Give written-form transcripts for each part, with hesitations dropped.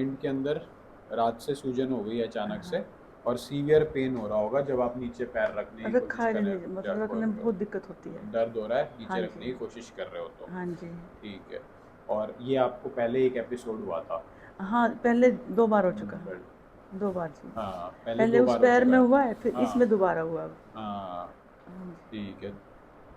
Joint के अंदर रात से सूजन हो गई अचानक से हाँ, और सीवियर पेन हो रहा होगा जब आप नीचे पैर रखने की रखा कोशिश है कर रहे नहीं, हो मतलब रखने में बहुत दिक्कत होती है। दर्द हो रहा है हाँ नीचे रखने जी, की कोशिश कर रहे हो तो हाँ जी। ठीक है। और ये आपको पहले एक एपिसोड हुआ था? हाँ, पहले 2 बार हो चुका, बट 2 बार जी। हाँ, पहले पहले दो उस बार हो पैर चुका में है। हुआ है, फिर हाँ इसमें दोबारा हुआ अब। हाँ हाँ जी। ठीक है,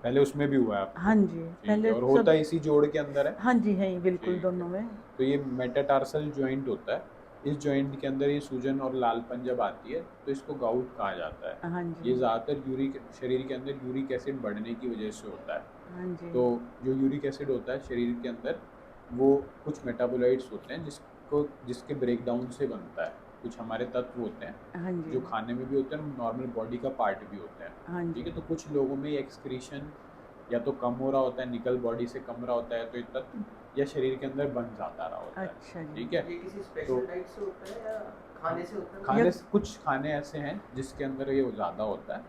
पहले उसमें भी हुआ है हाँ आपको? जी, ठीक है, पहले और होता सब। इसी जोड़ के अंदर है? हाँ जी, है बिल्कुल ठीक है। दोनों में। तो ये मेटाटार्सल जॉइंट होता है। इस जॉइंट के अंदर ये सूजन और लालपन जब आती है तो इसको गाउट कहा जाता है। हाँ जी, ये ज़्यादातर यूरिक शरीर के अंदर यूरिक एसिड बढ़ने की वजह से होता है। हाँ जी, तो जो यूरिक एसिड होता है शरीर के अंदर, वो कुछ मेटाबोलाइट्स होते हैं जिसके ब्रेकडाउन से बनता है। कुछ हमारे तत्व होते हैं हाँ जी, जो खाने में भी होते हैं, नॉर्मल बॉडी का पार्ट भी होते हैं। हाँ ठीक जी। है, तो कुछ लोगों में ये एक्सक्रीशन या तो कम हो रहा होता है, निकल बॉडी से कम रहा होता है, तो ये तत्व या शरीर के अंदर बन जाता रहा होता है। अच्छा जी। ठीक है, ये किसी तो स्पेशल डाइट से होता है या खाने से होता है? या खाने से कुछ खाने ऐसे हैं जिसके अंदर ये ज़्यादा होता है,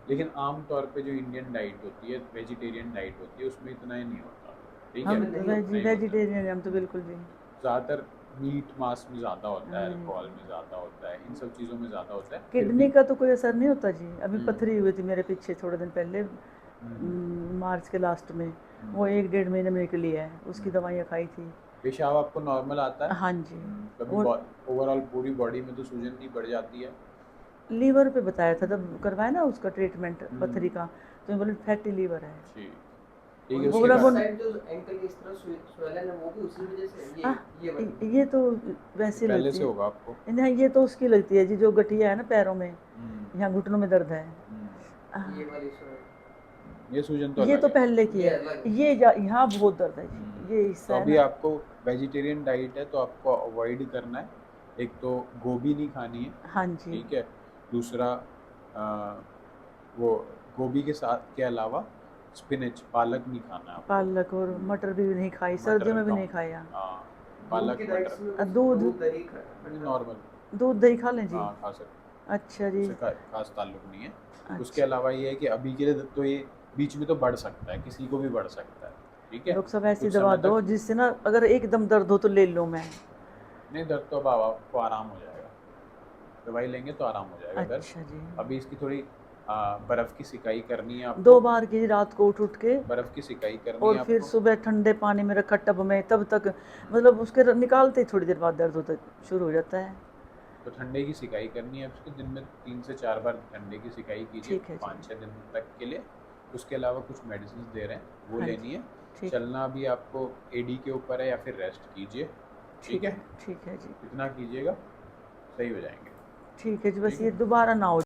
लेकिन आम तौर पे जो इंडियन डाइट होती है, वेजिटेरियन डाइट होती है, उसमें इतना ही नहीं होता। ठीक है, हम उसमें नहीं होता। नहीं होता। वेजिटेरियन हैं हम तो बिल्कुल जी। ज़्यादातर मीट मांस में ज़्यादा होता है, हाँ, अल्कोहल में ज़्यादा होता है, इन सब चीज़ों में ज़्यादा होता है, फिर किडनी भी। का तो कोई असर नहीं होता जी। अभी हम्म, पथरी हुई थी मेरे पीछे थोड़े दिन पहले, मार्च के लास्ट में। वो 1 डेढ़ महीने में निकली है, उसकी दवाइयाँ खाई थी। पेशाब आपको नॉर्मल आता है? हाँ जी। कभी और ओवरऑल पूरी बॉडी में तो सूजन नहीं बढ़ जाती है? लीवर पे बताया था तब करवाया ना उसका ट्रीटमेंट पथरी हम्म, का, तो मैं बोले फैटी लीवर है। ठीक ठीक और है, ये उसके बोला इस वो कारण। साइड जो एंकल इस तरह स्वेलन है वो भी उसी वजह से आ, ये वाली। ये तो ये वैसे पहले लगती से है। होगा आपको? नहीं, ये तो उसकी लगती है जी, जो गठिया है ना पैरों में, हम्म, यहाँ घुटनों में दर्द है। आ, ये वाली स्वेलन ये सूजन तो ये अलग तो है। पहले की ये है। अलग है। यहाँ बहुत दर्द है जी, ये तो हिस्सा है अभी ना। आपको वेजिटेरियन डाइट है तो आपको अवॉइड करना है। एक तो गोभी नहीं खानी है। हाँ जी। ठीक है, दूसरा वो गोभी के साथ के अलावा स्पिनच पालक नहीं खाना है आपको। पालक और मटर भी नहीं खाई, सर्दियों मटर में भी कम। नहीं खाया। हाँ, दूध पालक की मटर। डाइट्स में कुछ दूध, दूध दही नॉर्मल। दूध दही खा लें जी। हाँ, खा सकते अच्छा हैं, जी। उससे खास ताल्लुक नहीं है। उसके अच्छा, अलावा ये है कि अभी के लिए तो ये बीच में तो बढ़ सकता है, किसी को भी बढ़ सकता है। ठीक है, डॉक्टर साहब ऐसी कुछ दवा समय दो तक। जिससे ना अगर एकदम दर्द हो तो ले लूँ मैं। नहीं, दर्द तो अब आपको आराम हो जाएगा, दवाई लेंगे तो आराम हो जाएगा दर्द। अच्छा जी। अभी इसकी थोड़ी बर्फ़ की सिकाई करनी है दो आपको। बार की रात को उठ उठ के, बर्फ़ की सिकाई करनी और है फिर आपको। सुबह ठंडे पानी में रखा टब में, तब तक मतलब उसके निकालते ही थोड़ी देर बाद दर्द होता शुरू हो जाता है। तो ठंडे की सिकाई करनी है उसके, दिन में 3 से 4 बार ठंडे की सिकाई कीजिए, ठीक है जी। 5 6 दिन तक के लिए। उसके अलावा कुछ मेडिसिन दे रहे हैं वो हाँ लेनी जी। है। ठीक, चलना भी आपको एडी के ऊपर है, या फिर रेस्ट कीजिए। ठीक है, ठीक है जी। इतना कीजिएगा, सही हो जाएंगे। ठीक है जी, बस ठीक ये है। दोबारा ना हो।